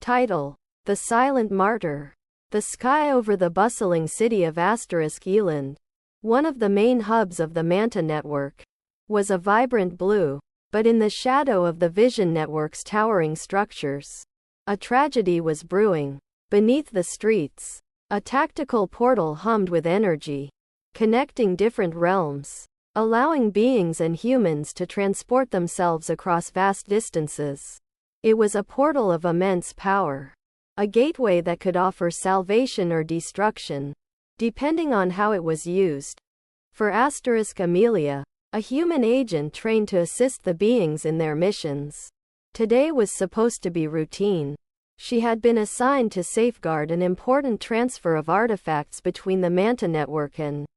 Title: The Silent Martyr. The sky over the bustling city of Eland, one of the main hubs of the Manta network, was a vibrant blue, but in the shadow of the Vision network's towering structures, a tragedy was brewing. Beneath the streets, a tactical portal hummed with energy, connecting different realms, allowing beings and humans to transport themselves across vast distances. It was a portal of immense power, a gateway that could offer salvation or destruction, depending on how it was used. For Amelia, a human agent trained to assist the beings in their missions, today was supposed to be routine. She had been assigned to safeguard an important transfer of artifacts between the Manta network and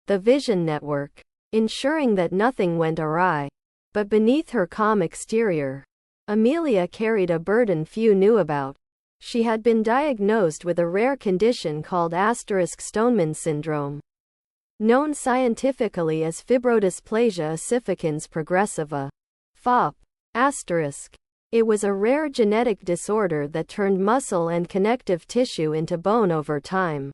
the Vision network, ensuring that nothing went awry. But beneath her calm exterior, Amelia carried a burden few knew about. She had been diagnosed with a rare condition called Stoneman syndrome, known scientifically as fibrodysplasia ossificans progressiva, FOP. It was a rare genetic disorder that turned muscle and connective tissue into bone over time.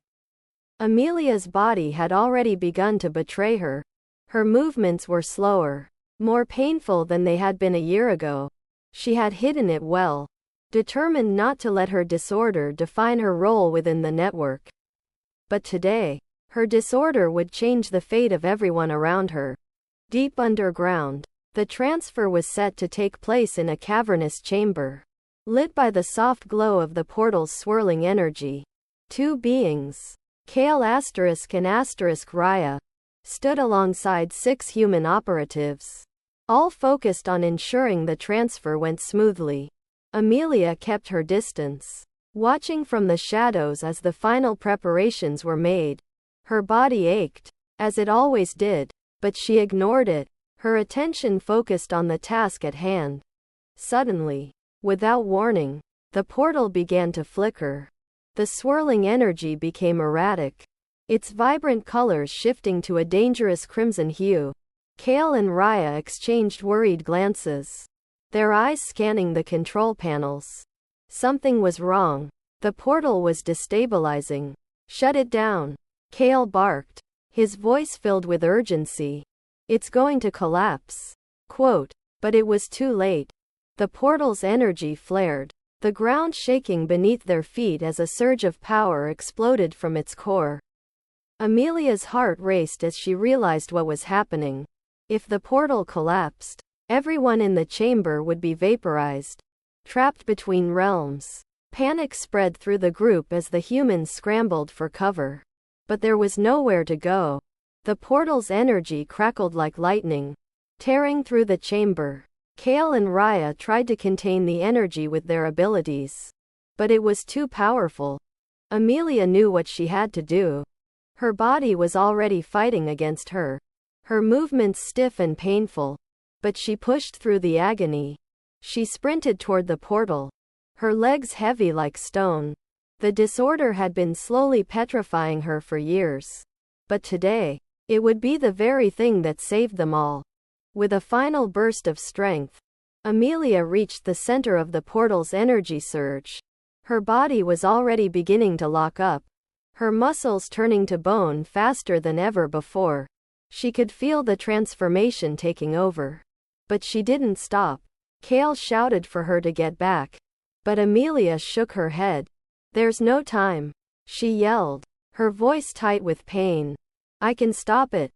Amelia's body had already begun to betray her. Her movements were slower, more painful than they had been a year ago. She had hidden it well, determined not to let her disorder define her role within the network. But today, her disorder would change the fate of everyone around her. Deep underground, the transfer was set to take place in a cavernous chamber, lit by the soft glow of the portal's swirling energy. Two beings, Kale and Raya, stood alongside 6 human operatives, all focused on ensuring the transfer went smoothly. Amelia kept her distance, watching from the shadows as the final preparations were made. Her body ached, as it always did, but she ignored it, her attention focused on the task at hand. Suddenly, without warning, the portal began to flicker. The swirling energy became erratic, its vibrant colors shifting to a dangerous crimson hue. Kale and Raya exchanged worried glances, their eyes scanning the control panels. Something was wrong. The portal was destabilizing. "Shut it down," Kale barked, his voice filled with urgency. "It's going to collapse." But it was too late. The portal's energy flared, the ground shaking beneath their feet as a surge of power exploded from its core. Amelia's heart raced as she realized what was happening. If the portal collapsed, everyone in the chamber would be vaporized, trapped between realms. Panic spread through the group as the humans scrambled for cover. But there was nowhere to go. The portal's energy crackled like lightning, tearing through the chamber. Kale and Raya tried to contain the energy with their abilities, but it was too powerful. Amelia knew what she had to do. Her body was already fighting against her, her movements stiff and painful, but she pushed through the agony. She sprinted toward the portal, her legs heavy like stone. The disorder had been slowly petrifying her for years, but today, it would be the very thing that saved them all. With a final burst of strength, Amelia reached the center of the portal's energy surge. Her body was already beginning to lock up, her muscles turning to bone faster than ever before. She could feel the transformation taking over. But she didn't stop. Kale shouted for her to get back, but Amelia shook her head. "There's no time," she yelled, her voice tight with pain. "I can stop it."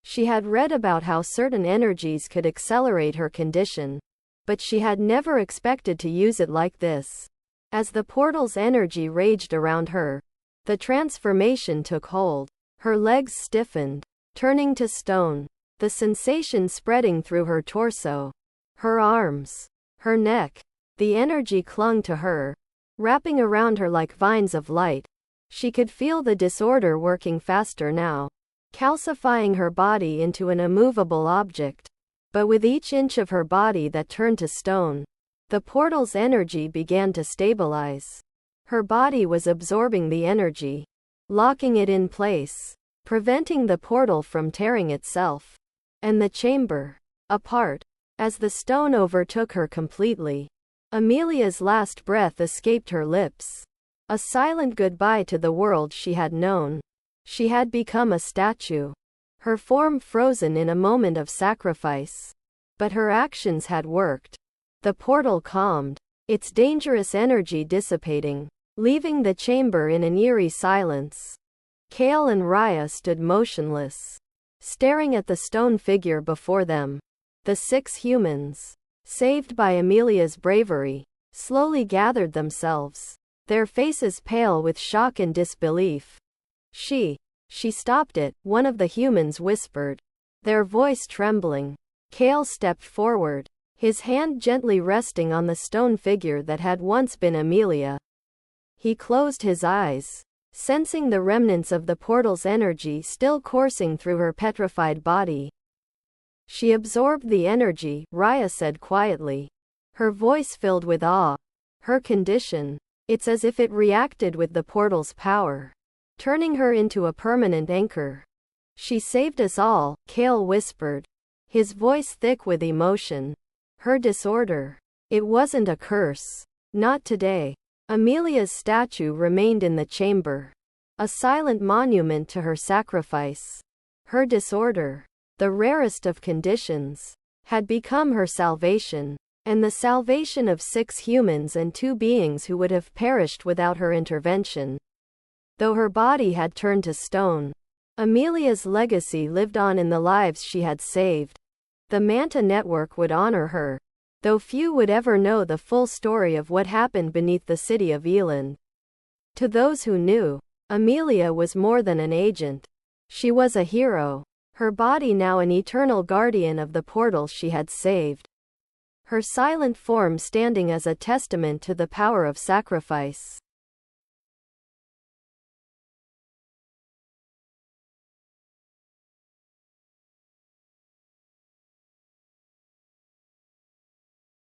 She had read about how certain energies could accelerate her condition, but she had never expected to use it like this. As the portal's energy raged around her, the transformation took hold. Her legs stiffened, turning to stone, the sensation spreading through her torso, her arms, her neck. The energy clung to her, wrapping around her like vines of light. She could feel the disorder working faster now, calcifying her body into an immovable object. But with each inch of her body that turned to stone, the portal's energy began to stabilize. Her body was absorbing the energy, locking it in place, preventing the portal from tearing itself and the chamber apart. As the stone overtook her completely, Amelia's last breath escaped her lips. A silent goodbye to the world she had known. She had become a statue, her form frozen in a moment of sacrifice. But her actions had worked. The portal calmed, its dangerous energy dissipating, leaving the chamber in an eerie silence. Kale and Raya stood motionless, staring at the stone figure before them. The 6 humans, saved by Amelia's bravery, slowly gathered themselves, their faces pale with shock and disbelief. She stopped it, one of the humans whispered, their voice trembling. Kale stepped forward, his hand gently resting on the stone figure that had once been Amelia. He closed his eyes, sensing the remnants of the portal's energy still coursing through her petrified body. She absorbed the energy, Raya said quietly, her voice filled with awe. Her condition, it's as if it reacted with the portal's power, turning her into a permanent anchor. She saved us all, Kale whispered, his voice thick with emotion. Her disorder, it wasn't a curse. Not today. Amelia's statue remained in the chamber, a silent monument to her sacrifice. Her disorder, the rarest of conditions, had become her salvation, and the salvation of 6 humans and 2 beings who would have perished without her intervention. Though her body had turned to stone, Amelia's legacy lived on in the lives she had saved. The Manta Network would honor her, though few would ever know the full story of what happened beneath the city of Eland. To those who knew, Amelia was more than an agent. She was a hero, her body now an eternal guardian of the portal she had saved. Her silent form standing as a testament to the power of sacrifice.